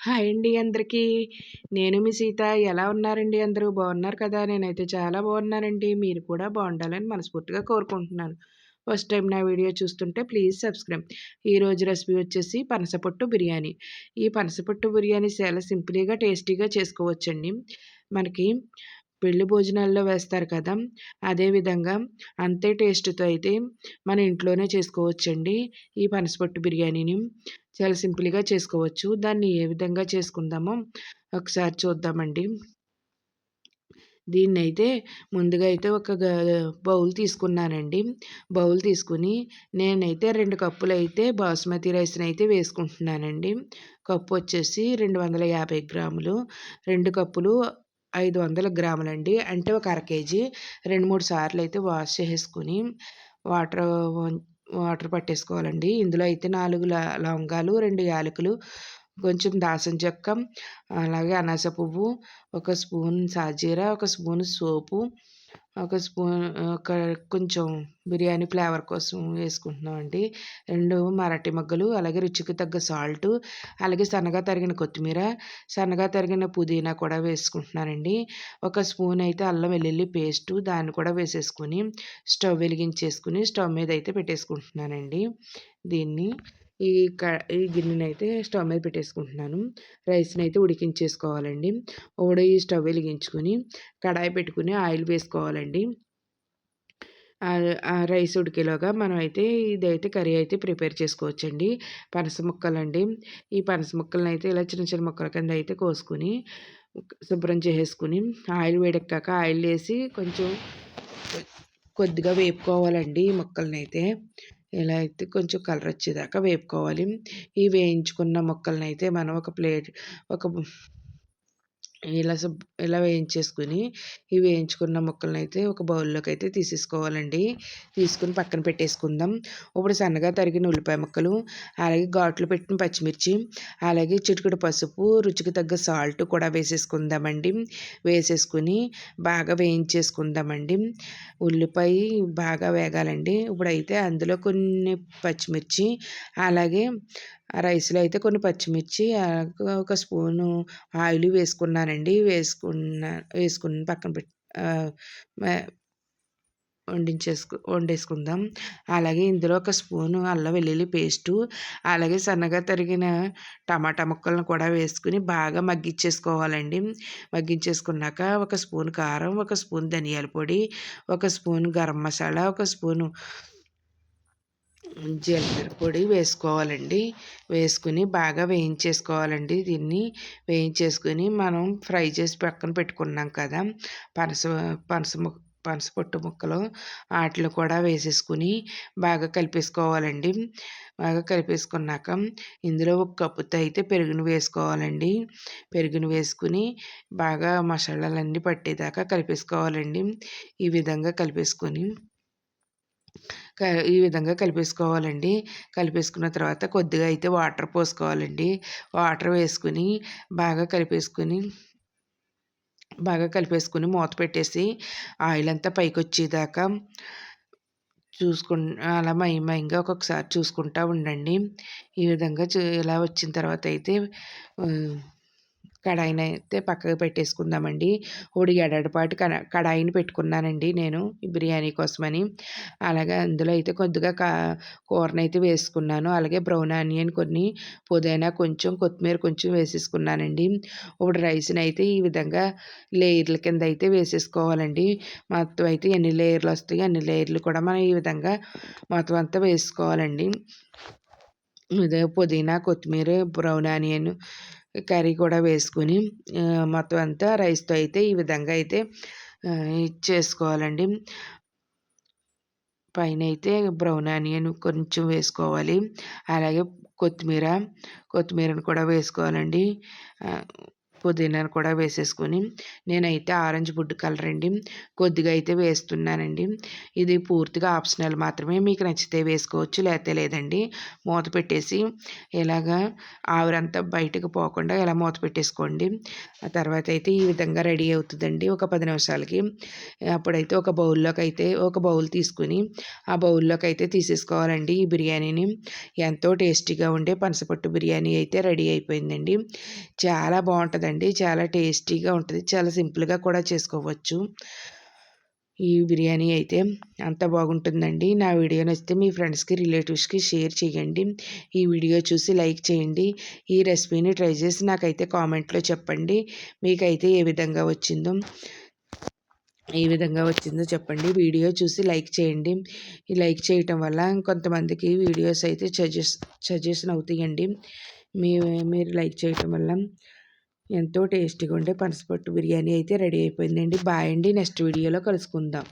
Hi అండి అందరికీ. నేను మీ సీత. ఎలా ఉన్నారండి అందరూ? బాగున్నారు కదా? నేనైతే చాలా బాగున్నానండి. మీరు కూడా బాగుండాలని మనస్ఫూర్తిగా కోరుకుంటున్నాను. ఫస్ట్ టైం నా వీడియో చూస్తుంటే ప్లీజ్ సబ్స్క్రైబ్. ఈరోజు రెసిపీ వచ్చేసి పనసపొట్టు బిర్యానీ. ఈ పనసపొట్టు బిర్యానీ చాలా సింపుల్‌గా, టేస్టీగా చేసుకోవచ్చండి. మనకి పెళ్లి భోజనాల్లో వేస్తారు కదా! అదే విధంగా అంతే టేస్ట్‌తో అయితే మన ఇంట్లోనే చేసుకోవచ్చండి ఈ పనసపొట్టు బిర్యానీని. చాలా సింపుల్‌గా చేసుకోవచ్చు. దాన్ని ఏ విధంగా చేసుకుందామో ఒకసారి చూద్దామండి. దీన్నైతే ముందుగా అయితే ఒక బౌల్ తీసుకున్నానండి. బౌల్ తీసుకొని నేనైతే 2 కప్పులైతే బాస్మతి రైస్‌నైతే వేసుకుంటున్నానండి. కప్పు వచ్చేసి 250 గ్రాములు. 2 కప్పులు 500 గ్రాములండి. అంటే ఒక అర కేజీ. 2, 3 సార్లయితే వాష్ చేసేసుకొని వాటర్ వాటర్ పట్టేసుకోవాలండి. ఇందులో అయితే 4 లవంగాలు, 2 యాలకులు, కొంచెం దాల్చిన చెక్క, అలాగే అనాస పువ్వు, ఒక స్పూన్ సాజీర, ఒక స్పూన్ సోపు, ఒక స్పూన్ ఒక కొంచెం బిర్యానీ ఫ్లేవర్ కోసం వేసుకుంటున్నామండి. 2 మరాఠీ మొగ్గలు, అలాగే రుచికి తగ్గ సాల్టు, అలాగే సన్నగా తరిగిన కొత్తిమీర, సన్నగా తరిగిన పుదీనా కూడా వేసుకుంటున్నానండి. ఒక స్పూన్ అయితే అల్లం వెల్లుల్లి పేస్టు దాన్ని కూడా వేసేసుకొని స్టవ్ వెలిగించేసుకొని స్టవ్ మీద అయితే పెట్టేసుకుంటున్నానండి. దీన్ని ఈ గిన్నెనైతే స్టవ్ మీద పెట్టేసుకుంటున్నాను. రైస్‌నైతే ఉడికించేసుకోవాలండి. ఈ స్టవ్ వెలిగించుకొని కడాయి పెట్టుకొని ఆయిల్ వేసుకోవాలండి. ఆ రైస్ ఉడికేలోగా మనమైతే ఇదైతే కర్రీ అయితే ప్రిపేర్ చేసుకోవచ్చండి. పనస ముక్కలండి. ఈ పనస ముక్కలనైతే ఇలా చిన్న చిన్న ముక్కల కింద అయితే కోసుకొని శుభ్రం చేసేసుకొని ఆయిల్ వేడెక్కాక ఆయిలేసి కొంచెం కొద్దిగా వేపుకోవాలండి ఈ ముక్కలనైతే. ఇలా అయితే కొంచెం కలర్ వచ్చేదాకా వేపుకోవాలి. ఈ వేయించుకున్న ముక్కలనైతే మనం ఒక ఇలా వేయించేసుకొని, ఈ వేయించుకున్న ముక్కలనైతే ఒక బౌల్‌లోకైతే తీసేసుకోవాలండి. తీసుకొని పక్కన పెట్టేసుకుందాం. ఇప్పుడు సన్నగా తరిగిన ఉల్లిపాయ ముక్కలు, అలాగే ఘాట్లు పెట్టిన పచ్చిమిర్చి, అలాగే చిటికెడు పసుపు, రుచికి తగ్గ సాల్ట్ కూడా వేసేసుకుందామండి. వేసేసుకొని బాగా వేయించేసుకుందామండి. ఉల్లిపాయ బాగా వేగాలండి. ఇప్పుడైతే అందులో కొన్ని పచ్చిమిర్చి, అలాగే రైస్‌లో అయితే కొన్ని పచ్చిమిర్చి, ఒక స్పూను ఆయిల్ వేసుకున్నానండి. వేసుకుని పక్కన పెట్టి ఆహ్, మే వండేసుకుందాం. అలాగే ఇందులో ఒక స్పూను అల్లం వెల్లుల్లి పేస్టు, అలాగే సన్నగా తరిగిన టమాటా ముక్కలను కూడా వేసుకొని బాగా మగ్గిచ్చేసుకోవాలండి. మగ్గించేసుకున్నాక ఒక స్పూన్ కారం, ఒక స్పూన్ ధనియాల పొడి, ఒక స్పూన్ గరం మసాలా, ఒక స్పూను జీలకర్ర పొడి వేసుకోవాలండి. వేసుకొని బాగా వేయించేసుకోవాలండి. దీన్ని వేయించేసుకొని మనం ఫ్రై చేసి పక్కన పెట్టుకున్నాం కదా! పనస పనస ము పనస పొట్టు ముక్కలు ఆటిలో కూడా వేసేసుకొని బాగా కలిపేసుకోవాలండి. బాగా కలిపేసుకున్నాక ఇందులో ఒక కప్పుతో అయితే పెరుగును వేసుకోవాలండి. పెరుగును వేసుకొని బాగా మసాలాలన్నీ పట్టేదాకా కలిపేసుకోవాలండి. ఈ విధంగా కలిపేసుకొని ఈ విధంగా కలిపేసుకోవాలండి. కలిపేసుకున్న తర్వాత కొద్దిగా అయితే వాటర్ పోసుకోవాలండి. వాటర్ వేసుకొని బాగా కలిపేసుకొని మూత పెట్టేసి ఆయిల్ అంతా పైకొచ్చేదాకా అలా మయంగా ఒక్కొక్కసారి చూసుకుంటా ఉండండి. ఈ విధంగా ఇలా వచ్చిన తర్వాత అయితే కడాయినైతే పక్కకు పెట్టేసుకుందామండి. ఎడడపాటు కడాయిని పెట్టుకున్నానండి నేను ఈ బిర్యానీ కోసమని. అలాగే అందులో అయితే కొద్దిగా కూరనైతే వేసుకున్నాను. అలాగే బ్రౌన్ ఆనియన్ కొన్ని, పుదీనా కొంచెం, కొత్తిమీర కొంచెం వేసేసుకున్నానండి. ఇప్పుడు రైస్‌నైతే ఈ విధంగా లేయర్ల కింద అయితే వేసేసుకోవాలండి. మొత్తం అయితే ఎన్ని లేయర్లు వస్తాయో అన్ని లేయర్లు కూడా మనం ఈ విధంగా మొత్తం అంతా వేసుకోవాలండి. ఇదే పుదీనా, కొత్తిమీర, బ్రౌన్ ఆనియన్ కర్రీ కూడా వేసుకొని మొత్తం అంతా రైస్‌తో అయితే ఈ విధంగా అయితే చేసుకోవాలండి. పైనైతే బ్రౌన్ ఆనియన్ కొంచెం వేసుకోవాలి. అలాగే కొత్తిమీరను కూడా వేసుకోవాలండి. పుదీనాను కూడా వేసేసుకొని నేనైతే ఆరెంజ్ ఫుడ్ కలర్ అండి కొద్దిగా అయితే వేస్తున్నానండి. ఇది పూర్తిగా ఆప్షనల్ మాత్రమే. మీకు నచ్చితే వేసుకోవచ్చు, లేతే లేదండి. మూత పెట్టేసి ఇలాగా ఆవిరంతా బయటకు పోకుండా ఇలా మూత పెట్టేసుకోండి. ఆ తర్వాత అయితే ఈ విధంగా రెడీ అవుతుందండి ఒక 10 నిమిషాలకి. అప్పుడైతే ఒక బౌల్ తీసుకుని ఆ బౌల్లోకి అయితే తీసేసుకోవాలండి ఈ బిర్యానీని. ఎంతో టేస్టీగా ఉండే పనసపొట్టు బిర్యానీ అయితే రెడీ అయిపోయిందండి. చాలా బాగుంటుందండి, చాలా టేస్టీగా ఉంటుంది, చాలా సింపుల్గా కూడా చేసుకోవచ్చు. ఈ బిర్యానీ అయితే అంత బాగుంటుందండి. నా వీడియో నచ్చితే మీ ఫ్రెండ్స్కి, రిలేటివ్స్కి షేర్ చేయండి. ఈ వీడియో చూసి లైక్ చేయండి. ఈ రెసిపీని ట్రై చేసి నాకైతే కామెంట్లో చెప్పండి మీకైతే ఏ విధంగా వచ్చిందో చెప్పండి. వీడియో చూసి లైక్ చేయండి. ఈ లైక్ చేయటం వల్ల కొంతమందికి వీడియోస్ అయితే సజెషన్ అవుతాయండి. మీరు లైక్ చేయటం వల్ల ఎంతో టేస్టీగా ఉండే పనసపొట్టు బిర్యానీ అయితే రెడీ అయిపోయిందండి. బాయ్ అండి. నెక్స్ట్ వీడియోలో కలుసుకుందాం.